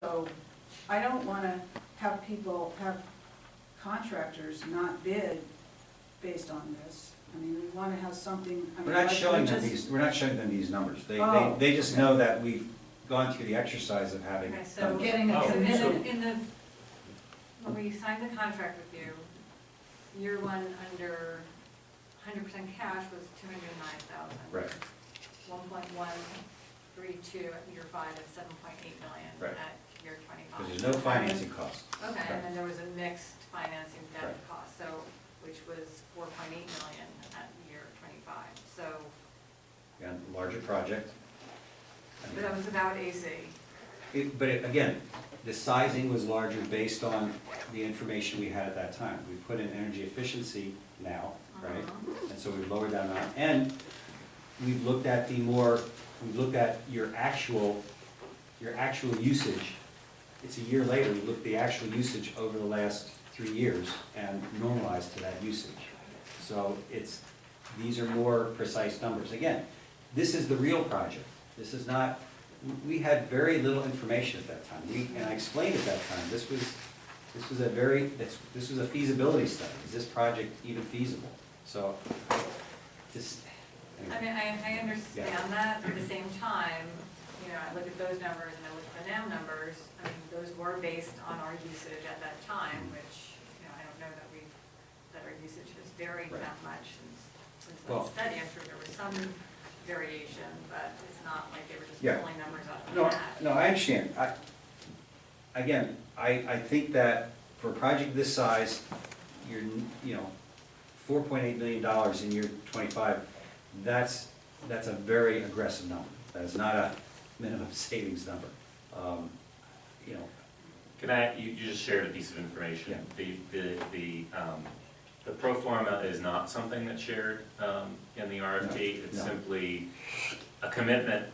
So I don't wanna have contractors not bid based on this. I mean, we wanna have something. I mean, We're not like showing we them just- these, we're not showing them these numbers. Oh, They just know that we've gone through the exercise of having. Okay, so done this. Getting a so commitment. when we signed the contract with you, year one under 100% cash was $209,000. Right. 1.132 at year 5 and 7.8 million Right. at year 25. Because there's no financing cost. Okay, Right. and then there was a mixed financing debt Right. cost, so, which was 4.8 million at year 25, so, And larger project. but that was without AC. Again, the sizing was larger based on the information we had at that time. We put in energy efficiency now, right? And so we've lowered that amount. And we've looked at your actual usage. It's a year later, we looked at the actual usage over the last 3 years and normalized to that usage. So these are more precise numbers. Again, this is the real project. This is not, we had very little information at that time. And I explained at that time, this was a feasibility study. Is this project even feasible? So, just. I mean, I understand that, at the same time, you know, I look at those numbers and I look at the now numbers, I mean, those were based on our usage at that time, which, you know, I don't know that our usage has varied Right. that much since Well- that study. I'm sure there was some variation, but it's not like they were just Yeah. pulling numbers out of No, the hat. no, I understand. I think that for a project this size, you're, $4.8 million in year 25, that's a very aggressive number. That is not a minimum savings number. You just shared a piece of information. The pro forma is not something that's shared in the RFP. It's No. simply a commitment.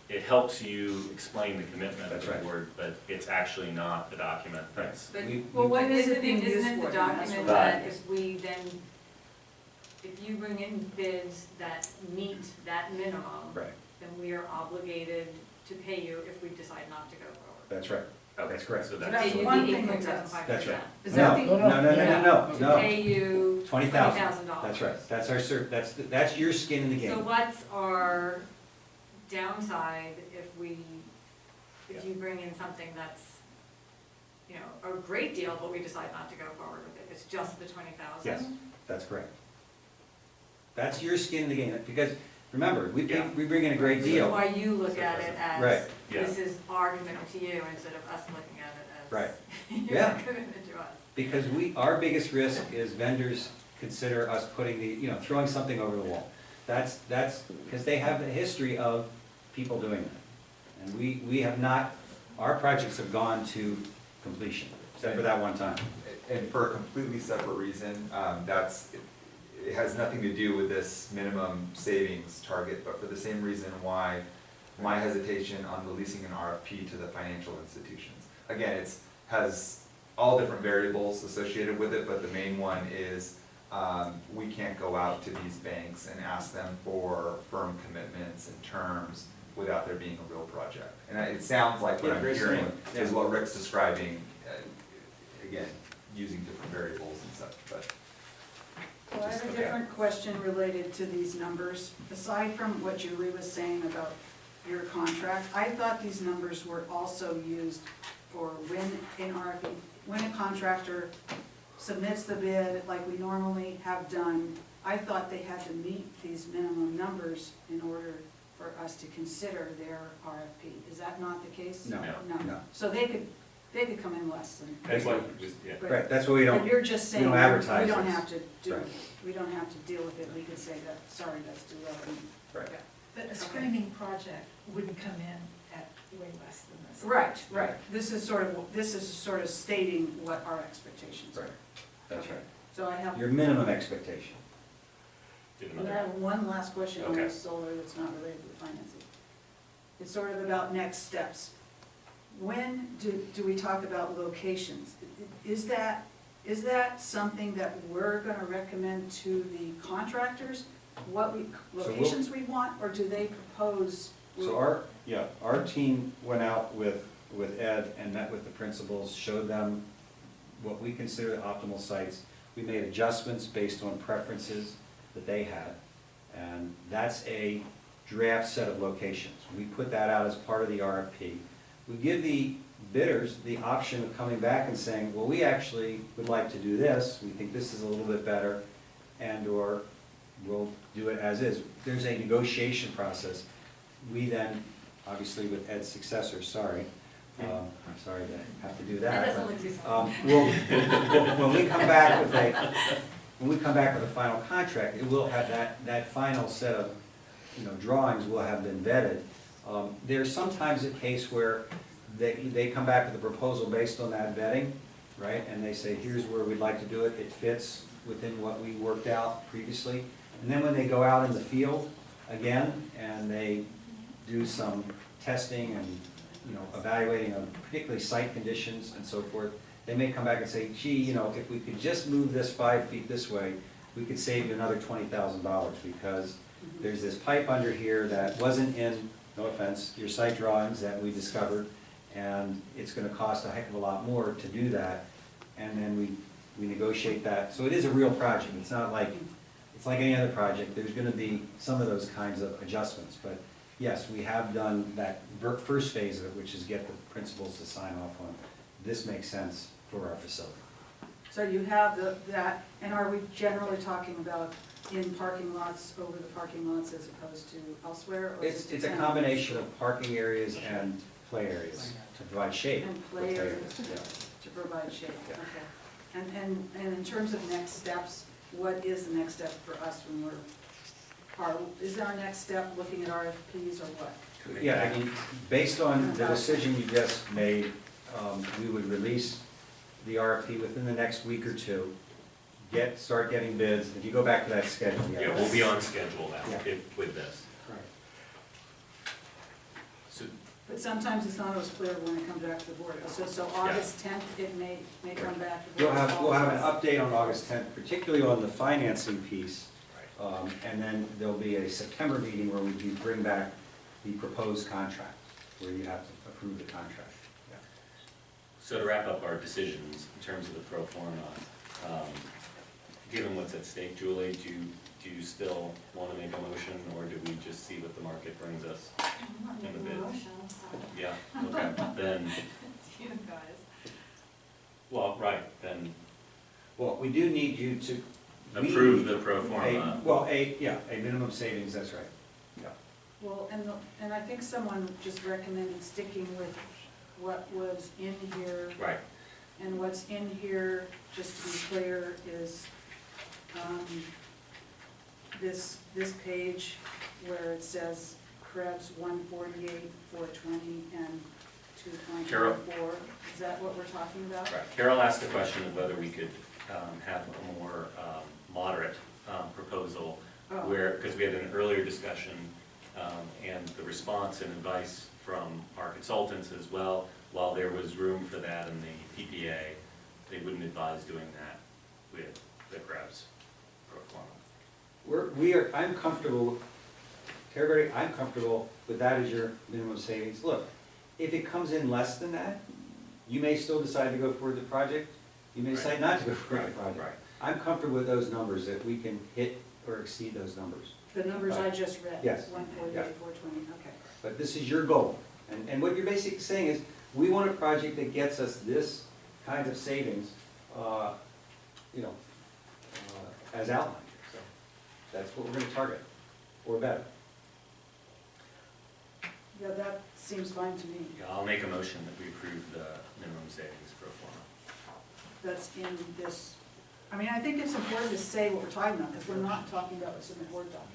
It helps you explain the commitment of That's the right. board, but it's actually not the document that's. But, Well, what is it being isn't used it for? the That's document what- that if you bring in bids that meet that minimum, Right, then we are obligated to pay you if we decide not to go forward. that's right. Okay, That's correct. So That's that's, Pay you one the thing it does. 8.75%. That's right. Is No, that the? To no. pay you $20,000. $20,000. That's right. That's your skin in the So game. what's our downside if you bring in something that's, you know, a great deal, but we decide not to go forward with it? It's just the 20,000? Yes, that's correct. That's your skin in the game, because remember, we bring in a great Which is deal. why you look at it Right. as, this is our commitment to you, instead of us looking at it as. Right. Your Yeah. commitment to us. Because our biggest risk is vendors consider us throwing something over the wall. That's, because they have a history of people doing that. And we have not, our projects have gone to completion, except for that one time. And for a completely separate reason, it has nothing to do with this minimum savings target, but for the same reason why my hesitation on releasing an RFP to the financial institutions. Again, has all different variables associated with it, but the main one is we can't go out to these banks and ask them for firm commitments and terms without there being a real project. And it sounds like what Yeah, I'm very hearing similar. is what Rick's describing, again, using different variables and such, but. Well, I have a different question related to these numbers. Aside from what Julie was saying about your contract, I thought these numbers were also used for when a contractor submits the bid like we normally have done. I thought they had to meet these minimum numbers in order for us to consider their RFP. Is that not the case? No, no. So they could come in less than. that's what, yeah. But- Right, that's what we But don't, you're just saying, we don't advertise don't this. have to do, Right. we don't have to deal with it, we could say that, sorry, that's too low. right. But a screening project wouldn't come in at way less than this. Right. This is sort of stating what our expectations are. Right, that's Okay. right. So I have, Your minimum expectation. I have one last question on Okay. the solar that's not related to the financing. It's sort of about next steps. When do we talk about locations? Is that something that we're gonna recommend to the contractors? Locations we want, or do they propose? So our team went out with with Ed and met with the principals, showed them what we consider the optimal sites. We made adjustments based on preferences that they had, and that's a draft set of locations. We put that out as part of the RFP. We give the bidders the option of coming back and saying, well, we actually would like to do this, we think this is a little bit better, and/or we'll do it as is. There's a negotiation process. We then, obviously with Ed's successor, sorry, I'm sorry to have to do That that. doesn't but, look too fun. when we come back with a final contract, it will have that final set of, drawings will have been vetted. There's sometimes a case where they come back with a proposal based on that vetting, right? And they say, here's where we'd like to do it, it fits within what we worked out previously. And then when they go out in the field again, and they do some testing and, evaluating of particularly site conditions and so forth, they may come back and say, gee, if we could just move this 5 feet this way, we could save you another $20,000 because there's this pipe under here that wasn't in, no offense, your site drawings that we discovered, and it's gonna cost a heck of a lot more to do that, and then we negotiate that. So it is a real project. It's not like, it's like any other project. There's gonna be some of those kinds of adjustments, but yes, we have done that first phase of it, which is get the principals to sign off on, this makes sense for our facility. So you have that, and are we generally talking about in parking lots, over the parking lots as opposed to elsewhere? Or is It's it a combination of parking areas and play areas to provide shade. And play for areas yeah. to provide shade, Yeah. okay. And in terms of next steps, what is the next step for us when is our next step looking at RFPs or what? Yeah, I mean, based on the decision you just made, we would release the RFP within the next week or two, start getting bids. If you go back to that schedule, Yeah, we'll be on schedule now Yeah. with this. Right. So, But sometimes it's not always clear when it comes back to the board. So August 10th, it may come back to the We'll board. have an update on August 10th, particularly on the financing piece. right. And then there'll be a September meeting where we bring back the proposed contract, where you have to approve the contract. Yeah. So to wrap up our decisions in terms of the pro forma, given what's at stake, Julie, do you still want to make a motion, or do we just see what the market brings us? I'm not In the making a bids. motion, so. Yeah, okay, then, It's you guys. well, right, then Well, we do need you to. approve the pro forma. A minimum savings, that's right. Yeah. Well, and I think someone just recommended sticking with what was in here. Right, And what's in here, just to be clear, is this page where it says Krebs 148, 420, and 2.4. Is that what we're talking about? right. Carol asked the question of whether we could have a more moderate proposal Oh. where, because we had an earlier discussion, and the response and advice from our consultants as well, while there was room for that in the PPA, they wouldn't advise doing that with the Krebs pro forma. I'm comfortable, everybody, I'm comfortable with that as your minimum savings. Look, if it comes in less than that, you may still decide to go forward with the project, you may decide not to go forward with the project. Right. I'm comfortable with those numbers, that we can hit or exceed those numbers. The numbers I just read? Yes. 148, Yeah. 420, okay. But this is your goal. And what you're basically saying is, we want a project that gets us this kind of savings, as outlined. So that's what we're gonna target, or better. Yeah, that seems fine to me. Yeah, I'll make a motion that we approve the minimum savings pro forma. That's in this, I mean, I think it's important to say what we're talking about, because we're not talking about what's in the Word document.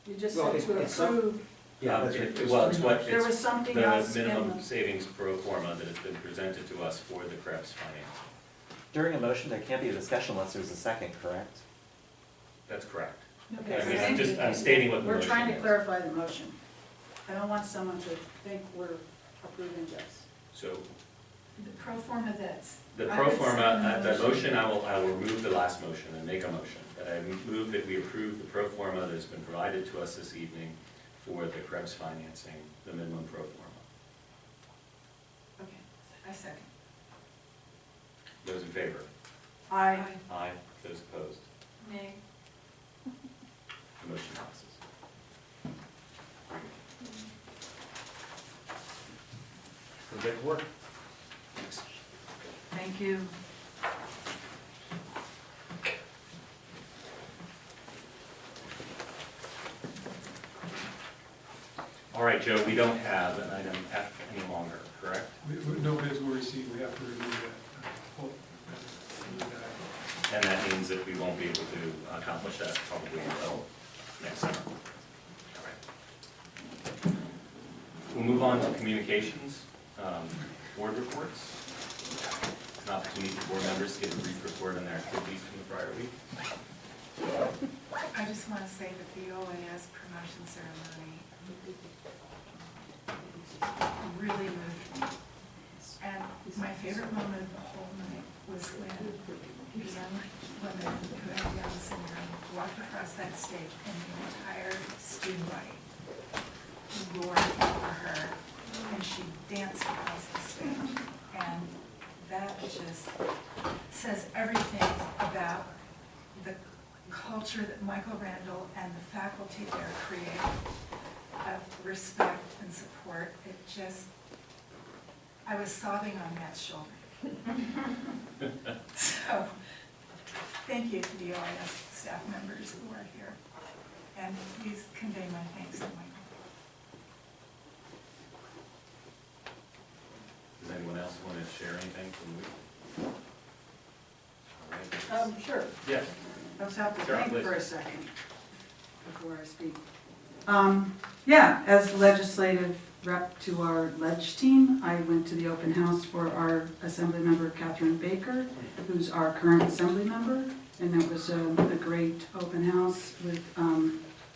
You just Well, said to it's some- approve, Yeah, that's right. Well, it's what, there was it's something the else in minimum the. savings pro forma that has been presented to us for the Krebs financing. During a motion, there can't be a discussion unless there's a second, correct? That's correct. Okay, I so mean, then I'm stating what the we're motion trying to is. clarify the motion. I don't want someone to think we're approving this. So The pro forma that's. the I pro would forma, second the motion, I will remove the last motion and make a motion. That I move that we approve the pro forma that's been provided to us this evening for the Krebs financing, the minimum pro forma. second. Those in favor? I, Aye. Those opposed? Nay. The motion passes. Good work. Thanks. thank you. All right, Joe, we don't have an item F any longer, correct? No bids were received, we have to review that. And that means that we won't be able to accomplish that probably until next summer. All right. We'll move on to communications, board reports. An opportunity for board members to get a brief report on their activities from the prior week. I just want to say that the OAS promotion ceremony really moved me. And my favorite moment of the whole night was when young women who had Down syndrome walked across that stage and the entire student body roared for her, and she danced across the stage. And that just says everything about the culture that Michael Randall and the faculty there create of respect and support. It just, I was sobbing on Matt's shoulder. So, thank you to the OIS staff members who are here. And please convey my thanks to Michael. Does anyone else want to share anything from the week? All right. Sure. Yes. I just have to Sarah, think please. for a second before I speak. Yeah, as legislative rep to our ledge team, I went to the open house for our assembly member Catherine Baker, who's our current assembly member, and it was a great open house with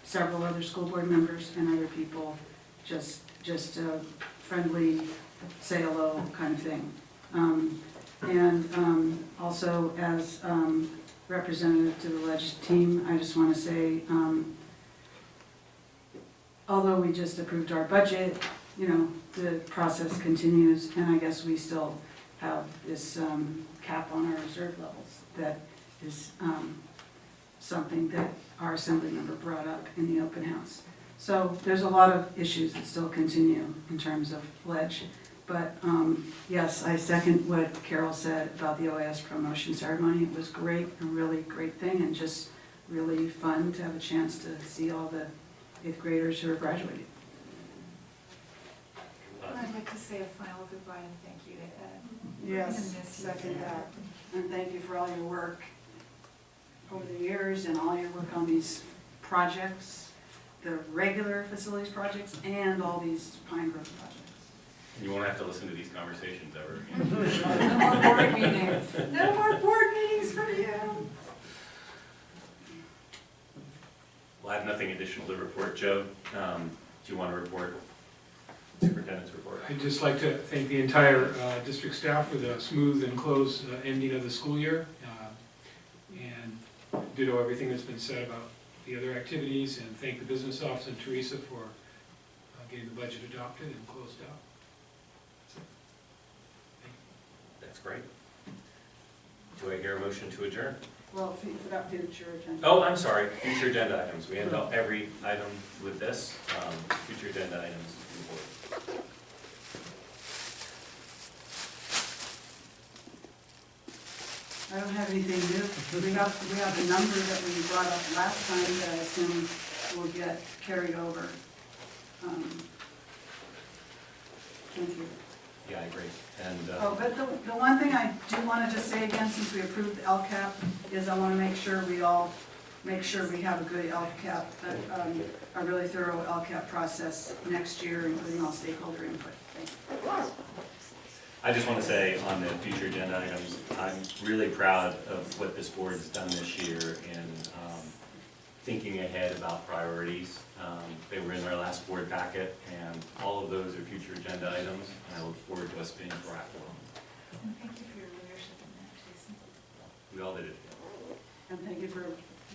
several other school board members and other people, just a friendly, say hello kind of thing. And also as representative to the ledge team, I just want to say, although we just approved our budget, you know, the process continues, and I guess we still have this cap on our reserve levels that is something that our assembly member brought up in the open house. So there's a lot of issues that still continue in terms of ledge. But yes, I second what Carol said about the OAS promotion ceremony. It was great, a really great thing, and just really fun to have a chance to see all the 8th graders who are graduating. And I'd like to say a final goodbye and thank you to Ed. Yes, And miss you. second that. And thank you for all your work over the years and all your work on these projects, the regular facilities projects and all these Pine Grove projects. You won't have to listen to these conversations ever again. No more board meetings. No more board meetings for you. Well, I have nothing additional to report. Joe, do you want to report superintendent's report? I'd just like to thank the entire district staff for the smooth and close ending of the school year. And ditto everything that's been said about the other activities, and thank the business office and Teresa for getting the budget adopted and closed out. That's great. Do I hear a motion to adjourn? Well, forgot future agenda. Oh, I'm sorry, future agenda items. We end up every item with this, future agenda items. Report. I don't have anything new. We have the number that we brought up last time that I assume will get carried over. Thank you. Yeah, I agree. And Oh, but the one thing I do want to just say again, since we approved the LCAP, is I want to make sure we have a good LCAP, a really thorough LCAP process next year, including all stakeholder input. Thank you. I just want to say on the future agenda items, I'm really proud of what this board has done this year in thinking ahead about priorities. They were in our last board packet, and all of those are future agenda items, and I look forward to us being proactive on them. And thank you for your leadership in that, Jason. We all did it. And thank you for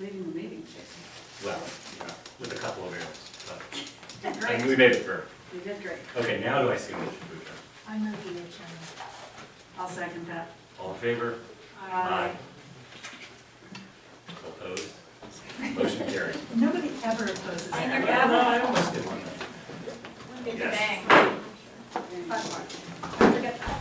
leading the meeting, Jason. Well, yeah, with a couple of errors, but, You did and great. we made it through. You did great. Okay, now do I see a motion to adjourn? I move the agenda. I'll second that. All in favor? Opposed? Motion carried. Nobody ever opposes I that. hear that. I almost did one. It's a Yes. bang. Fun part. Don't forget that.